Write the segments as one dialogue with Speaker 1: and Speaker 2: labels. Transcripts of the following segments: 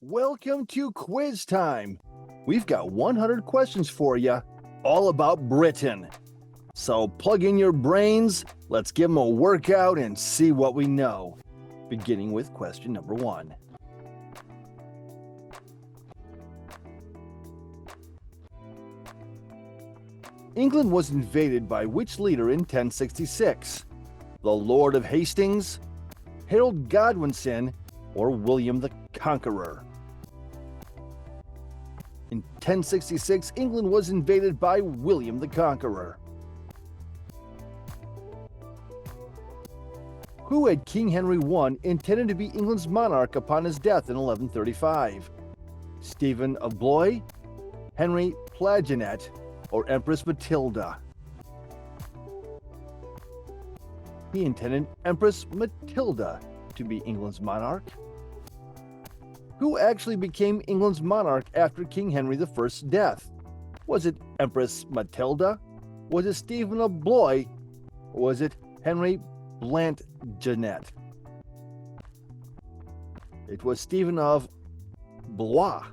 Speaker 1: Welcome to quiz time. We've got 100 questions for you, all about Britain. So plug in your brains, let's give them a workout and see what we know. Beginning with question number 1. England was invaded by which leader in 1066? The Lord of Hastings, Harold Godwinson, or William the Conqueror? In 1066, England was invaded by William the Conqueror. Who had King Henry I intended to be England's monarch upon his death in 1135? Stephen of Blois, Henry Plantagenet, or Empress Matilda? He intended Empress Matilda to be England's monarch. Who actually became England's monarch after King Henry I's death? Was it Empress Matilda? Was it Stephen of Blois? Or was it Henry Plantagenet? It was Stephen of Blois.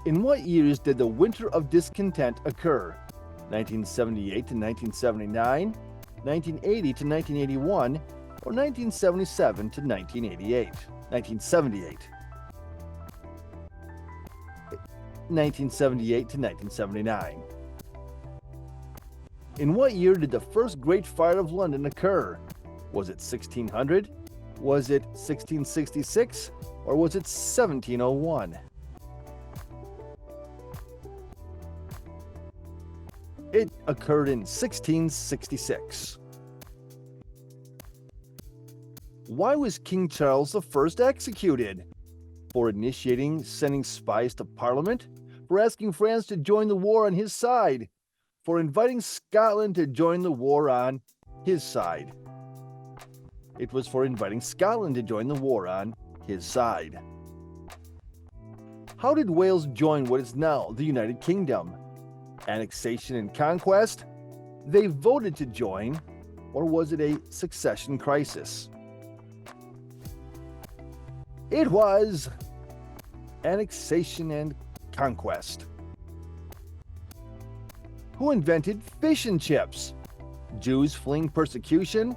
Speaker 1: In what years did the Winter of Discontent occur? 1978 to 1979, 1980 to 1981, or 1977 to 1988? 1978. 1978 to 1979. In what year did the first Great Fire of London occur? Was it 1600? Was it 1666? Or was it 1701? It occurred in 1666. Why was King Charles I executed? For initiating sending spies to Parliament? For asking France to join the war on his side? For inviting Scotland to join the war on his side? It was for inviting Scotland to join the war on his side. How did Wales join what is now the United Kingdom? Annexation and conquest? They voted to join, or was it a succession crisis? It was annexation and conquest. Who invented fish and chips? Jews fleeing persecution?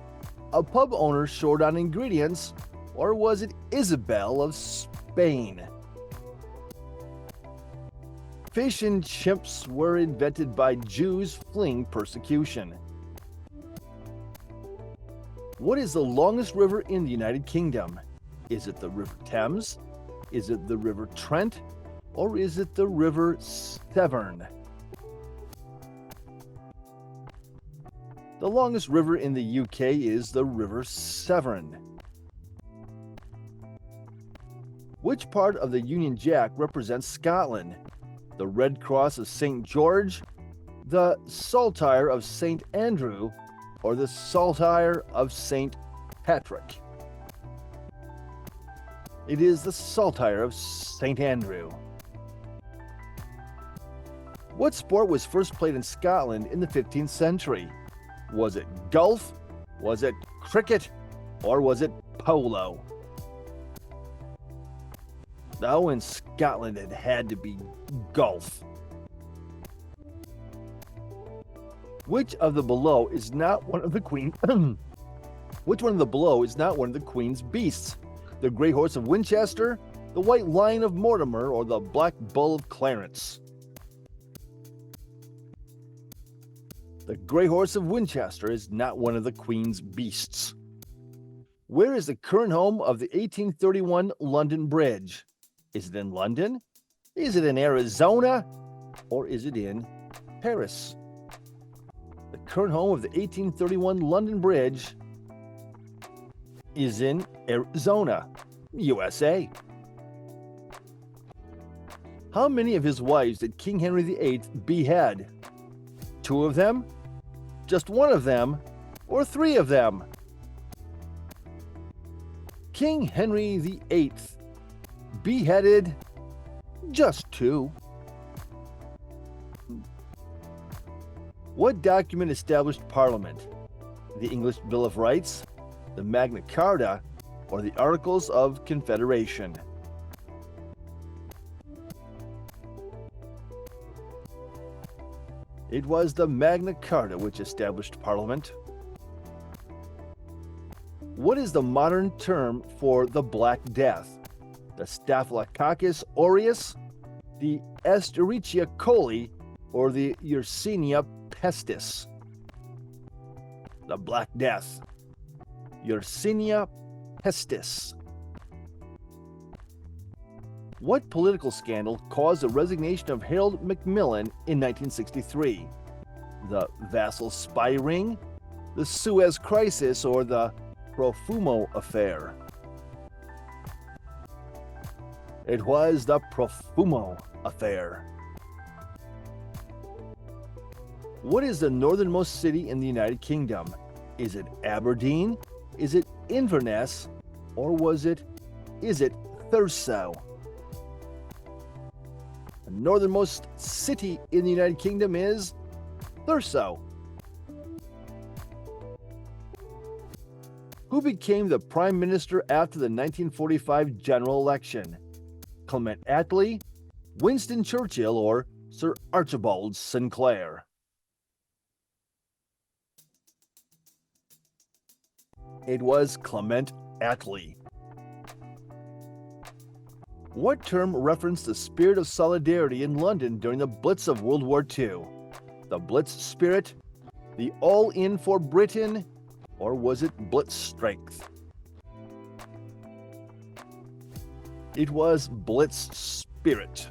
Speaker 1: A pub owner short on ingredients? Or was it Isabel of Spain? Fish and chips were invented by Jews fleeing persecution. What is the longest river in the United Kingdom? Is it the River Thames? Is it the River Trent? Or is it the River Severn? The longest river in the UK is the River Severn. Which part of the Union Jack represents Scotland? The Red Cross of St. George, the Saltire of St. Andrew, or the Saltire of St. Patrick? It is the Saltire of St. Andrew. What sport was first played in Scotland in the 15th century? Was it golf? Was it cricket? Or was it polo? Though in Scotland it had to be golf. Which of the below is not one of the queen? Which one of the below is not one of the Queen's beasts? The Grey Horse of Winchester, the White Lion of Mortimer, or the Black Bull of Clarence? The Grey Horse of Winchester is not one of the Queen's beasts. Where is the current home of the 1831 London Bridge? Is it in London? Is it in Arizona? Or is it in Paris? The current home of the 1831 London Bridge is in Arizona, USA. How many of his wives did King Henry VIII behead? 2 of them? Just 1 of them? Or 3 of them? King Henry VIII beheaded just 2. What document established Parliament? The English Bill of Rights, the Magna Carta, or the Articles of Confederation? It was the Magna Carta which established Parliament. What is the modern term for the Black Death? The Staphylococcus aureus, the Escherichia coli, or the Yersinia pestis? The Black Death. Yersinia pestis. What political scandal caused the resignation of Harold Macmillan in 1963? The Vassal spy ring, the Suez Crisis, or the Profumo affair? It was the Profumo affair. What is the northernmost city in the United Kingdom? Is it Aberdeen? Is it Inverness? Or is it Thurso? The northernmost city in the United Kingdom is Thurso. Who became the Prime Minister after the 1945 general election? Clement Attlee, Winston Churchill, or Sir Archibald Sinclair? It was Clement Attlee. What term referenced the spirit of solidarity in London during the Blitz of World War II? The Blitz spirit, the all in for Britain, or was it Blitz strength? It was Blitz spirit.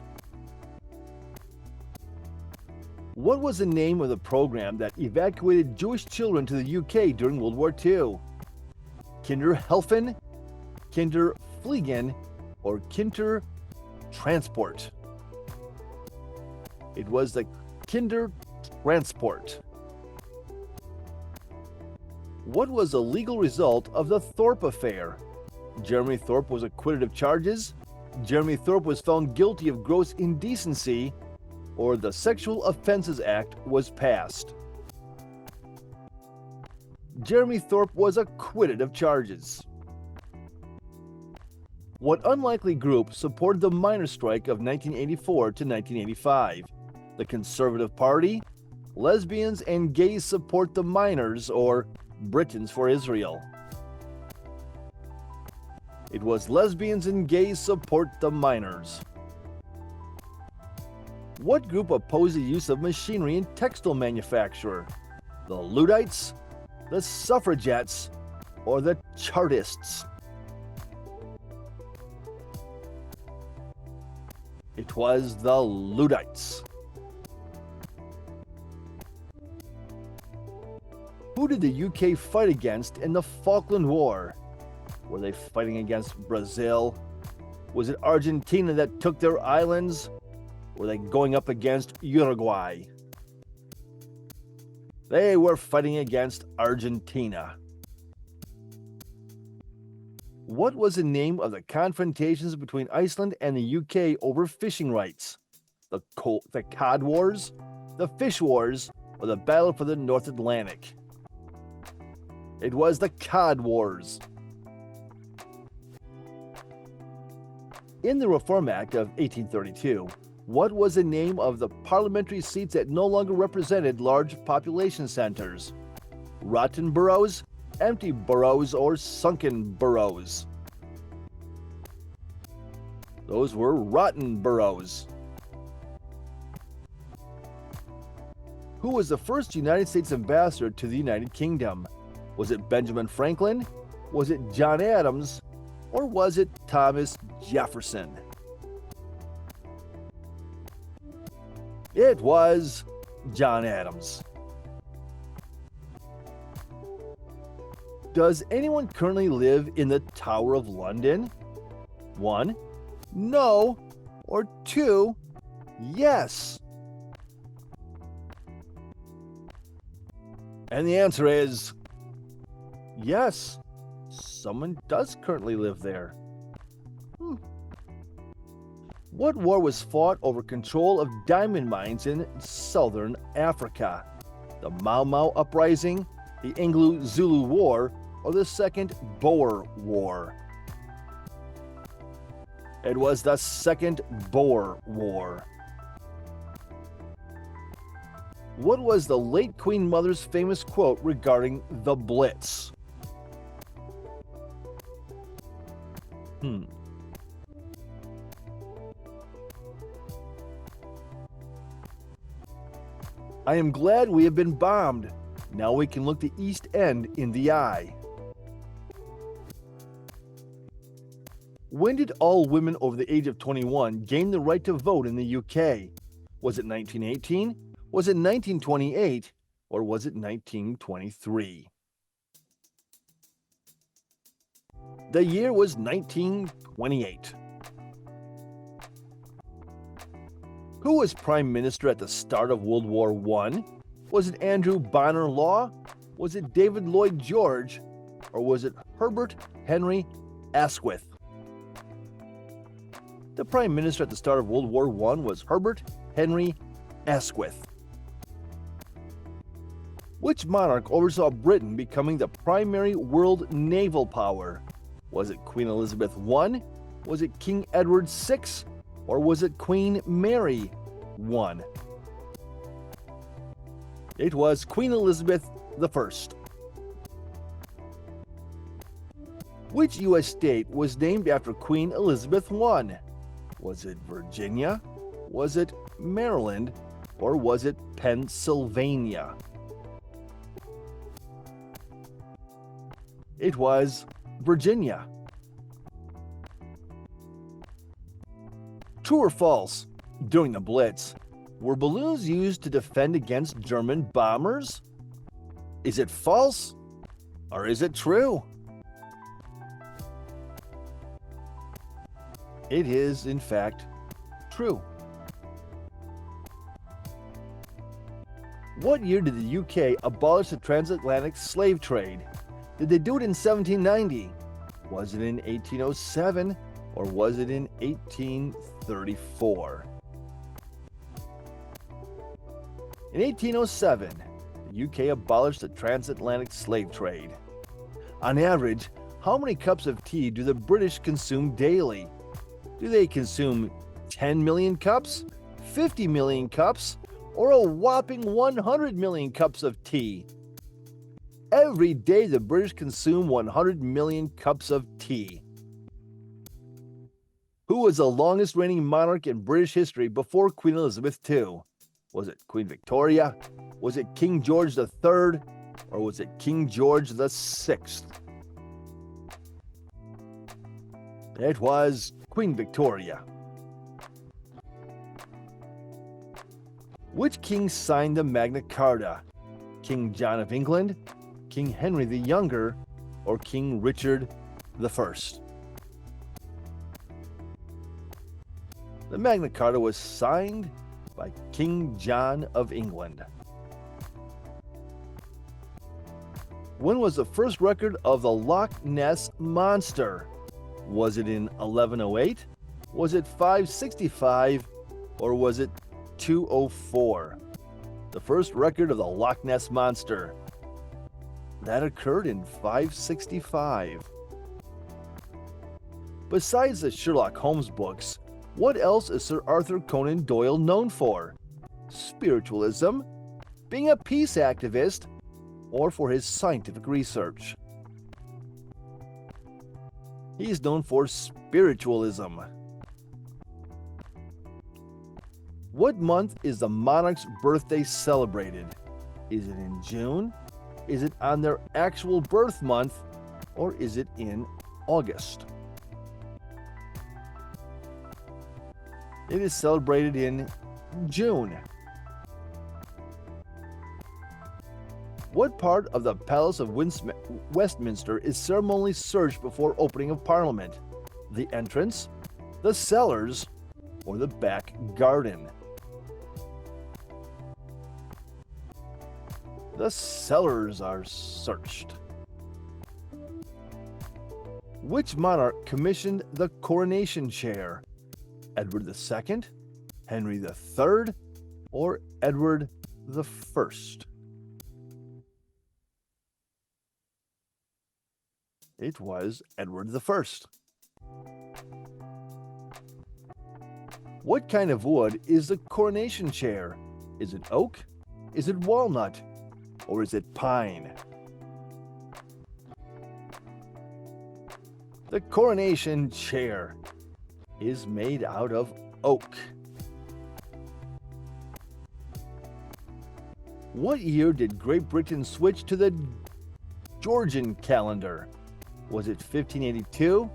Speaker 1: What was the name of the program that evacuated Jewish children to the UK during World War II? Kinderhelfen, Kinderfliegen, or Kindertransport? It was the Kindertransport. What was the legal result of the Thorpe affair? Jeremy Thorpe was acquitted of charges, Jeremy Thorpe was found guilty of gross indecency, or the Sexual Offences Act was passed. Jeremy Thorpe was acquitted of charges. What unlikely group supported the miners' strike of 1984 to 1985? The Conservative Party, Lesbians and Gays Support the Miners, or Britons for Israel? It was Lesbians and Gays Support the Miners. What group opposed the use of machinery in textile manufacture? The Luddites, the Suffragettes, or the Chartists? It was the Luddites. Who did the UK fight against in the Falkland War? Were they fighting against Brazil? Was it Argentina that took their islands? Were they going up against Uruguay? They were fighting against Argentina. What was the name of the confrontations between Iceland and the UK over fishing rights? The Cod Wars, the Fish Wars, or the Battle for the North Atlantic? It was the Cod Wars. In the Reform Act of 1832, what was the name of the parliamentary seats that no longer represented large population centers? Rotten boroughs, empty boroughs, or sunken boroughs? Those were rotten boroughs. Who was the first United States ambassador to the United Kingdom? Was it Benjamin Franklin? Was it John Adams? Or was it Thomas Jefferson? It was John Adams. Does anyone currently live in the Tower of London? 1. No. Or 2. Yes. And the answer is yes. Someone does currently live there. What war was fought over control of diamond mines in southern Africa? The Mau Mau Uprising, the Anglo-Zulu War, or the Second Boer War? It was the Second Boer War. What was the late Queen Mother's famous quote regarding the Blitz? I am glad we have been bombed. Now we can look the East End in the eye. When did all women over the age of 21 gain the right to vote in the UK? Was it 1918? Was it 1928? Or was it 1923? The year was 1928. Who was Prime Minister at the start of World War I? Was it Andrew Bonar Law? Was it David Lloyd George? Or was it Herbert Henry Asquith? The Prime Minister at the start of World War I was Herbert Henry Asquith. Which monarch oversaw Britain becoming the primary world naval power? Was it Queen Elizabeth I? Was it King Edward VI? Or was it Queen Mary I? It was Queen Elizabeth I. Which U.S. state was named after Queen Elizabeth I? Was it Virginia? Was it Maryland? Or was it Pennsylvania? It was Virginia. True or false? During the Blitz, were balloons used to defend against German bombers? Is it false or is it true? It is, in fact, true. What year did the UK abolish the transatlantic slave trade? Did they do it in 1790? Was it in 1807? Or was it in 1834? In 1807, the UK abolished the transatlantic slave trade. On average, how many cups of tea do the British consume daily? Do they consume 10 million cups, 50 million cups, or a whopping 100 million cups of tea? Every day, the British consume 100 million cups of tea. Who was the longest reigning monarch in British history before Queen Elizabeth II? Was it Queen Victoria? Was it King George III? Or was it King George VI? It was Queen Victoria. Which king signed the Magna Carta? King John of England, King Henry the Younger, or King Richard I? The Magna Carta was signed by King John of England. When was the first record of the Loch Ness Monster? Was it in 1108? Was it 565? Or was it 204? The first record of the Loch Ness Monster. That occurred in 565. Besides the Sherlock Holmes books, what else is Sir Arthur Conan Doyle known for? Spiritualism, being a peace activist, or for his scientific research? He is known for spiritualism. What month is the monarch's birthday celebrated? Is it in June? Is it on their actual birth month? Or is it in August? It is celebrated in June. What part of the Palace of Westminster is ceremonially searched before opening of Parliament? The entrance, the cellars, or the back garden? The cellars are searched. Which monarch commissioned the coronation chair? Edward II, Henry III, or Edward I? It was Edward I. What kind of wood is the coronation chair? Is it oak? Is it walnut? Or is it pine? The coronation chair is made out of oak. What year did Great Britain switch to the Georgian calendar? Was it 1582?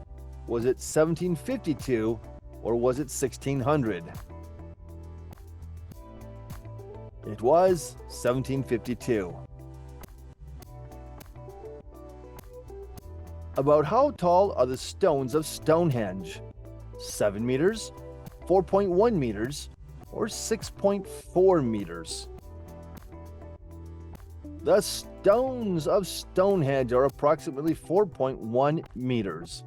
Speaker 1: Was it 1752? Or was it 1600? It was 1752. About how tall are the stones of Stonehenge? 7 meters, 4.1 meters, or 6.4 meters? The stones of Stonehenge are approximately 4.1 meters.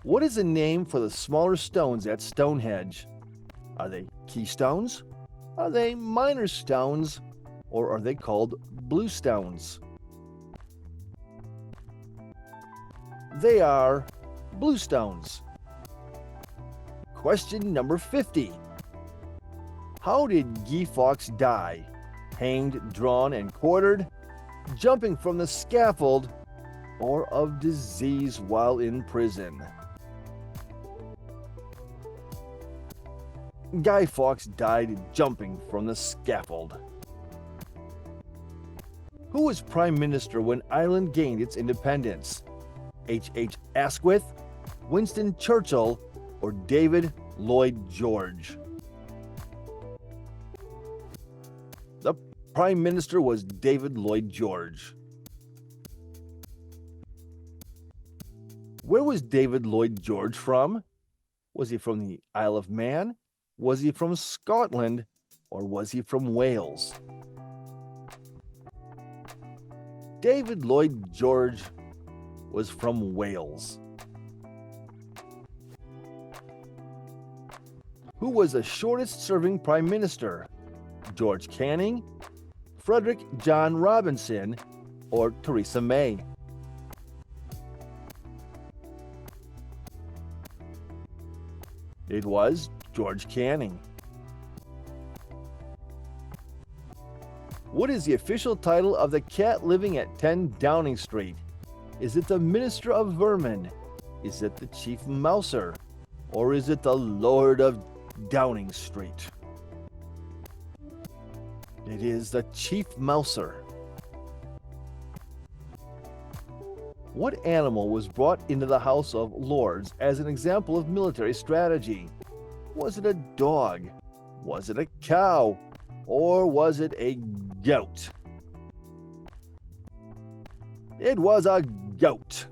Speaker 1: What is the name for the smaller stones at Stonehenge? Are they keystones? Are they minor stones? Or are they called blue stones? They are blue stones. Question number 50. How did Guy Fawkes die? Hanged, drawn, and quartered, jumping from the scaffold, or of disease while in prison? Guy Fawkes died jumping from the scaffold. Who was Prime Minister when Ireland gained its independence? H. Asquith, Winston Churchill, or David Lloyd George? The Prime Minister was David Lloyd George. Where was David Lloyd George from? Was he from the Isle of Man? Was he from Scotland? Or was he from Wales? David Lloyd George was from Wales. Who was the shortest serving Prime Minister? George Canning, Frederick John Robinson, or Theresa May? It was George Canning. What is the official title of the cat living at 10 Downing Street? Is it the Minister of Vermin? Is it the Chief Mouser? Or is it the Lord of Downing Street? It is the Chief Mouser. What animal was brought into the House of Lords as an example of military strategy? Was it a dog? Was it a cow? Or was it a goat? It was a goat.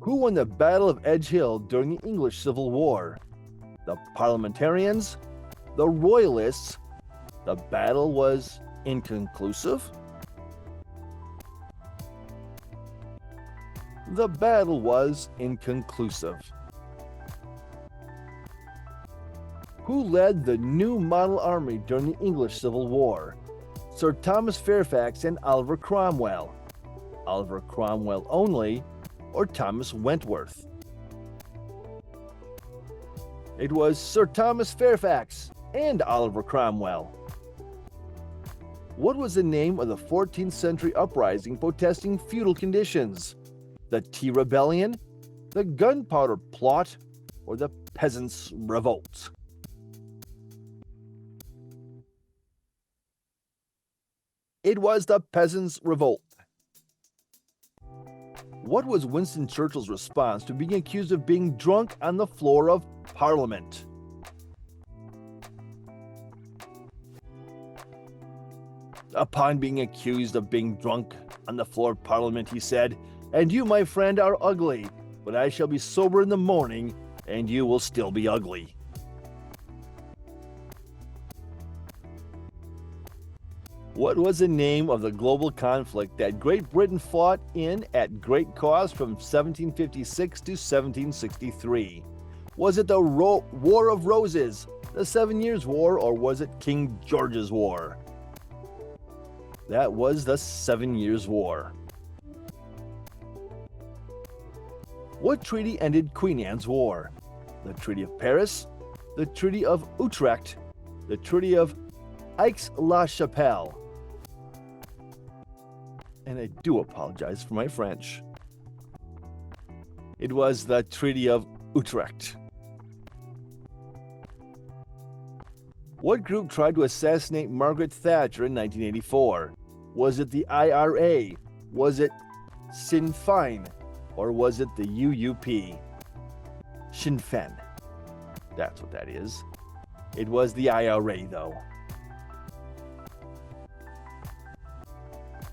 Speaker 1: Who won the Battle of Edge Hill during the English Civil War? The Parliamentarians? The Royalists? The battle was inconclusive? The battle was inconclusive. Who led the New Model Army during the English Civil War? Sir Thomas Fairfax and Oliver Cromwell? Oliver Cromwell only, or Thomas Wentworth? It was Sir Thomas Fairfax and Oliver Cromwell. What was the name of the 14th century uprising protesting feudal conditions? The Tea Rebellion, the Gunpowder Plot, or the Peasants' Revolt? It was the Peasants' Revolt. What was Winston Churchill's response to being accused of being drunk on the floor of Parliament? Upon being accused of being drunk on the floor of Parliament, he said, "And you, my friend, are ugly, but I shall be sober in the morning, and you will still be ugly." What was the name of the global conflict that Great Britain fought in at great cost from 1756 to 1763? Was it the War of Roses, the 7 Years' War, or was it King George's War? That was the 7 Years' War. What treaty ended Queen Anne's War? The Treaty of Paris, the Treaty of Utrecht, the Treaty of Aix-la-Chapelle. And I do apologize for my French. It was the Treaty of Utrecht. What group tried to assassinate Margaret Thatcher in 1984? Was it the IRA? Was it Sinn Féin? Or was it the UUP? Sinn Féin. That's what that is. It was the IRA, though.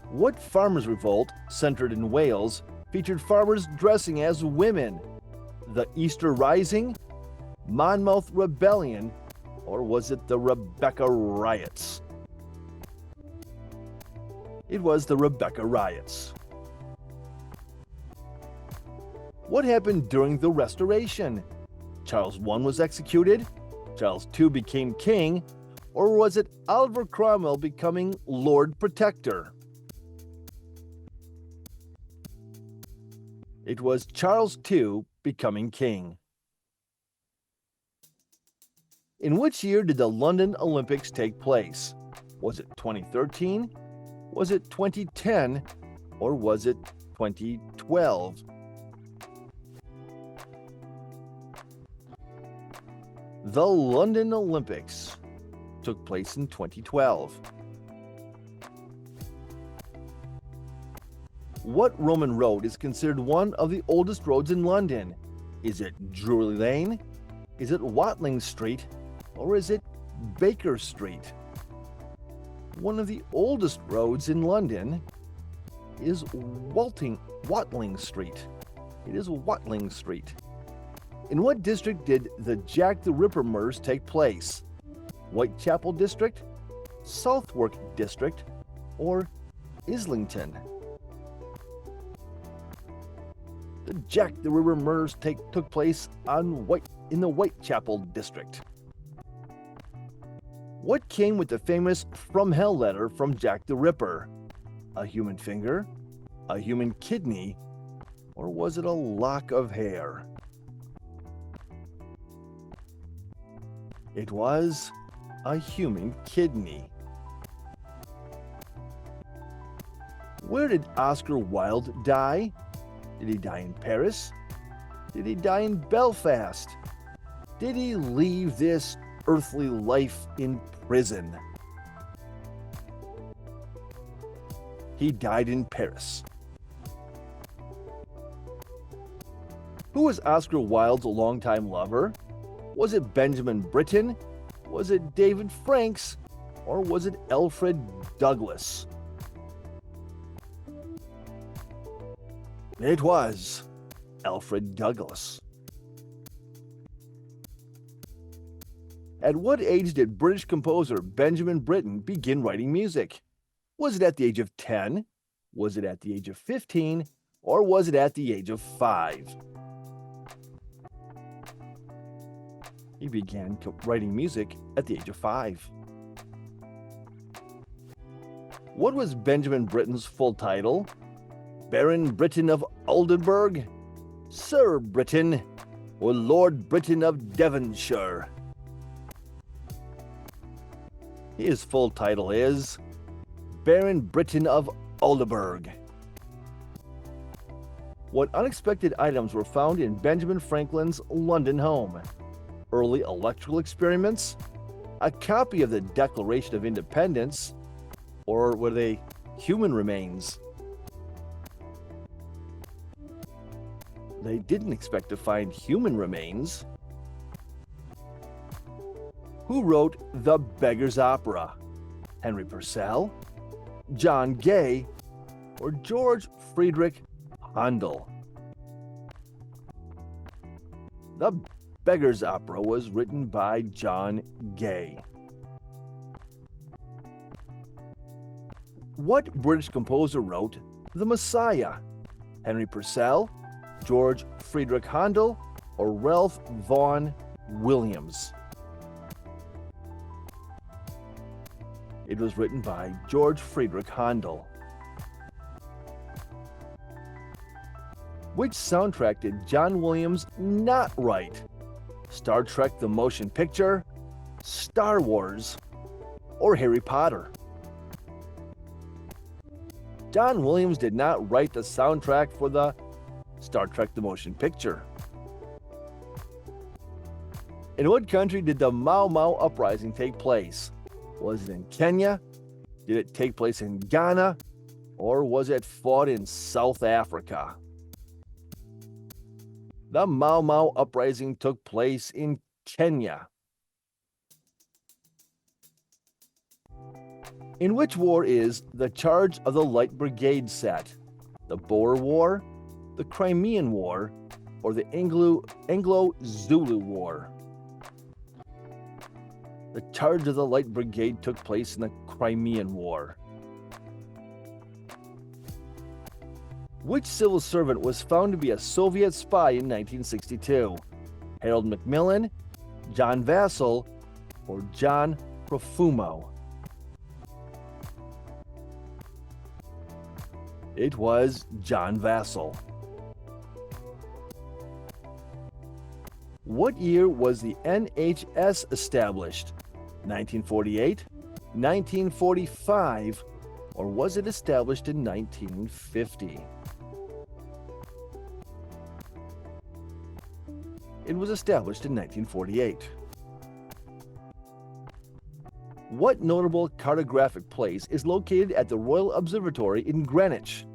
Speaker 1: What farmers' revolt, centered in Wales, featured farmers dressing as women? The Easter Rising, Monmouth Rebellion, or was it the Rebecca Riots? It was the Rebecca Riots. What happened during the Restoration? Charles I was executed, Charles II became king, or was it Oliver Cromwell becoming Lord Protector? It was Charles II becoming king. In which year did the London Olympics take place? Was it 2013? Was it 2010? Or was it 2012? The London Olympics took place in 2012. What Roman road is considered one of the oldest roads in London? Is it Drury Lane? Is it Watling Street? Or is it Baker Street? One of the oldest roads in London is Watling Street. It is Watling Street. In what district did the Jack the Ripper murders take place? Whitechapel District, Southwark District, or Islington? The Jack the Ripper murders took place in the Whitechapel District. What came with the famous From Hell letter from Jack the Ripper? A human finger, a human kidney, or was it a lock of hair? It was a human kidney. Where did Oscar Wilde die? Did he die in Paris? Did he die in Belfast? Did he leave this earthly life in prison? He died in Paris. Who was Oscar Wilde's longtime lover? Was it Benjamin Britten? Was it David Franks? Or was it Alfred Douglas? It was Alfred Douglas. At what age did British composer Benjamin Britten begin writing music? Was it at the age of 10? Was it at the age of 15? Or was it at the age of 5? He began writing music at the age of 5. What was Benjamin Britten's full title? Baron Britton of Oldenburg, Sir Britton, or Lord Britton of Devonshire? His full title is Baron Britton of Oldenburg. What unexpected items were found in Benjamin Franklin's London home? Early electrical experiments, a copy of the Declaration of Independence, or were they human remains? They didn't expect to find human remains. Who wrote The Beggar's Opera? Henry Purcell, John Gay, or George Friedrich Handel? The Beggar's Opera was written by John Gay. What British composer wrote The Messiah? Henry Purcell, George Friedrich Handel, or Ralph Vaughan Williams? It was written by George Friedrich Handel. Which soundtrack did John Williams not write? Star Trek the Motion Picture, Star Wars, or Harry Potter? John Williams did not write the soundtrack for the Star Trek the Motion Picture. In what country did the Mau Mau uprising take place? Was it in Kenya? Did it take place in Ghana? Or was it fought in South Africa? The Mau Mau uprising took place in Kenya. In which war is the Charge of the Light Brigade set? The Boer War, the Crimean War, or the Anglo-Zulu War? The Charge of the Light Brigade took place in the Crimean War. Which civil servant was found to be a Soviet spy in 1962? Harold Macmillan, John Vassell, or John Profumo? It was John Vassell. What year was the NHS established? 1948, 1945, or was it established in 1950? It was established in 1948. What notable cartographic place is located at the Royal Observatory in Greenwich?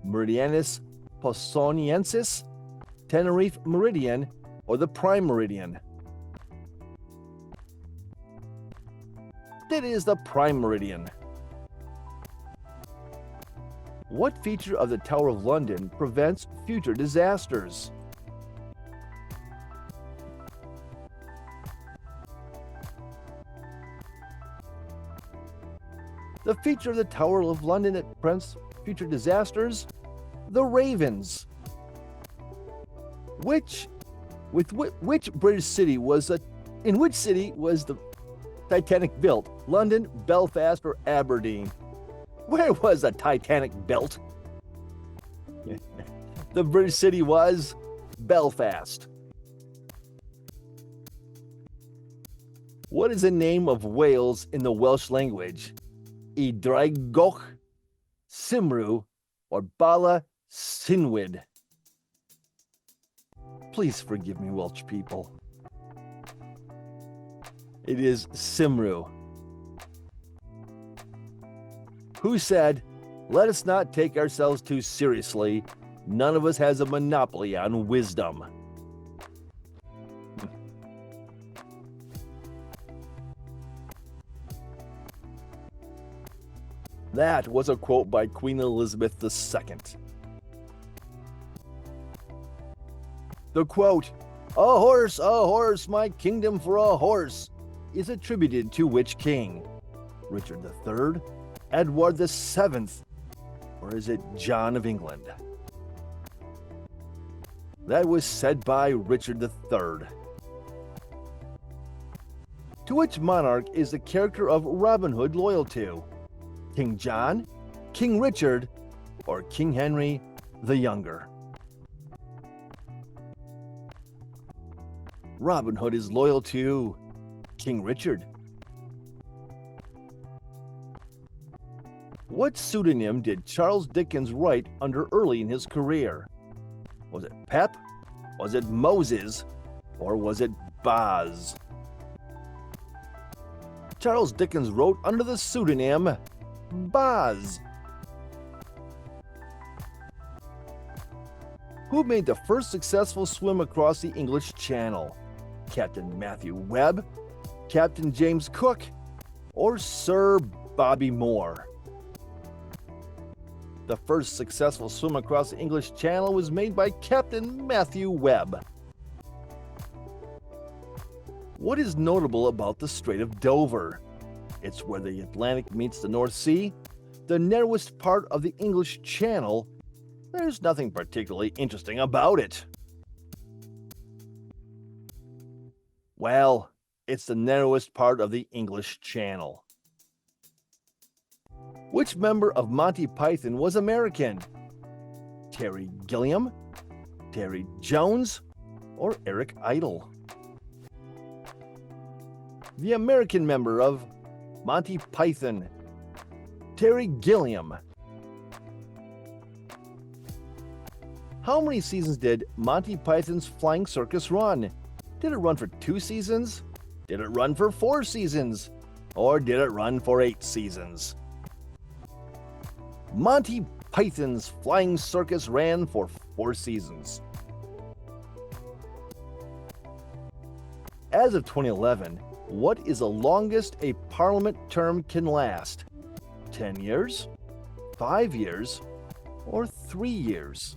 Speaker 1: Meridianus Poissoniensis, Tenerife Meridian, or the Prime Meridian? It is the Prime Meridian. What feature of the Tower of London prevents future disasters? The feature of the Tower of London that prevents future disasters? The Ravens. Which British city was in which city was the Titanic built? London, Belfast, or Aberdeen? Where was the Titanic built? The British city was Belfast. What is the name of Wales in the Welsh language? Idraigoch, Cymru, or Bala Sinwyd? Please forgive me, Welsh people. It is Cymru. Who said, "Let us not take ourselves too seriously. None of us has a monopoly on wisdom"? That was a quote by Queen Elizabeth II. The quote, a horse, my kingdom for a horse," is attributed to which king? Richard III, Edward VII, or is it John of England? That was said by Richard III. To which monarch is the character of Robin Hood loyal to? King John, King Richard, or King Henry the Younger? Robin Hood is loyal to King Richard. What pseudonym did Charles Dickens write under early in his career? Was it Pep? Was it Moses? Or was it Boz? Charles Dickens wrote under the pseudonym Boz. Who made the first successful swim across the English Channel? Captain Matthew Webb, Captain James Cook, or Sir Bobby Moore? The first successful swim across the English Channel was made by Captain Matthew Webb. What is notable about the Strait of Dover? It's where the Atlantic meets the North Sea, the narrowest part of the English Channel. There's nothing particularly interesting about it. Well, it's the narrowest part of the English Channel. Which member of Monty Python was American? Terry Gilliam, Terry Jones, or Eric Idle? The American member of Monty Python, Terry Gilliam. How many seasons did Monty Python's Flying Circus run? Did it run for 2 seasons? Did it run for 4 seasons? Or did it run for 8 seasons? Monty Python's Flying Circus ran for 4 seasons. As of 2011, what is the longest a parliament term can last? 10 years, 5 years, or 3 years?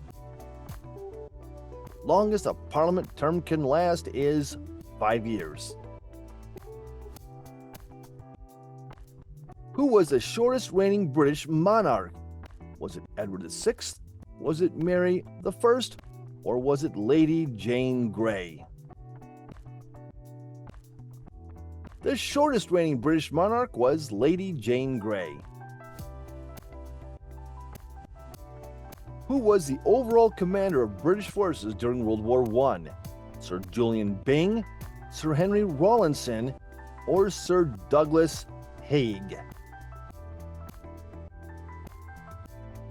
Speaker 1: Longest a parliament term can last is 5 years. Who was the shortest reigning British monarch? Was it Edward VI? Was it Mary I? Or was it Lady Jane Grey? The shortest reigning British monarch was Lady Jane Grey. Who was the overall commander of British forces during World War I? Sir Julian Byng, Sir Henry Rawlinson, or Sir Douglas Haig?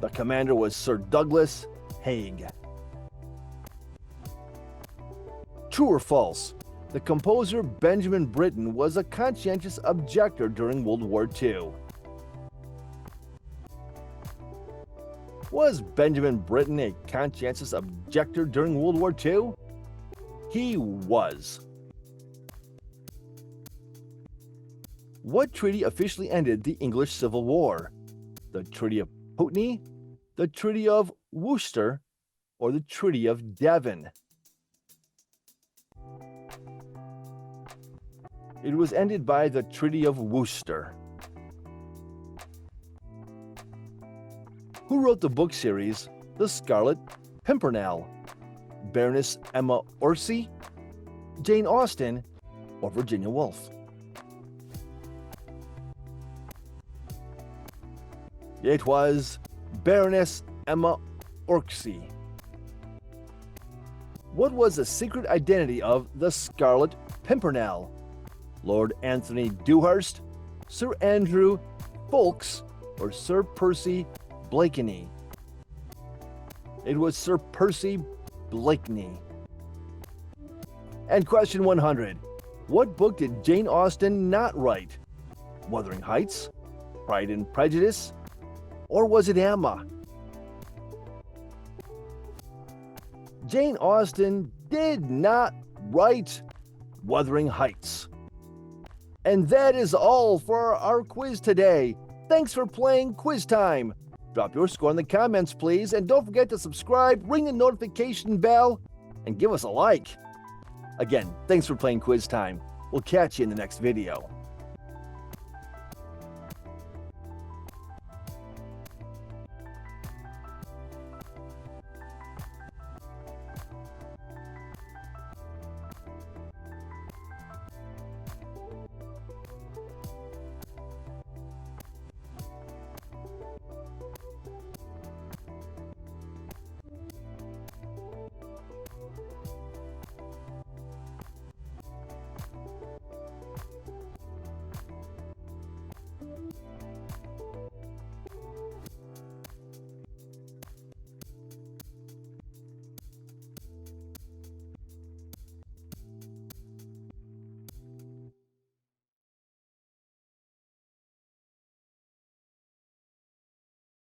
Speaker 1: The commander was Sir Douglas Haig. True or false? The composer Benjamin Britten was a conscientious objector during World War II. Was Benjamin Britten a conscientious objector during World War II? He was. What treaty officially ended the English Civil War? The Treaty of Putney, the Treaty of Worcester, or the Treaty of Devon? It was ended by the Treaty of Worcester. Who wrote the book series The Scarlet Pimpernel? Baroness Emma Orczy, Jane Austen, or Virginia Woolf? It was Baroness Emma Orczy. What was the secret identity of the Scarlet Pimpernel? Lord Anthony Dewhurst, Sir Andrew Ffoulkes, or Sir Percy Blakeney? It was Sir Percy Blakeney. And question 100. What book did Jane Austen not write? Wuthering Heights, Pride and Prejudice, or was it Emma? Jane Austen did not write Wuthering Heights. And that is all for our quiz today. Thanks for playing Quiz Time. Drop your score in the comments, please, and don't forget to subscribe, ring the notification bell, and give us a like. Again, thanks for playing Quiz Time. We'll catch you in the next video.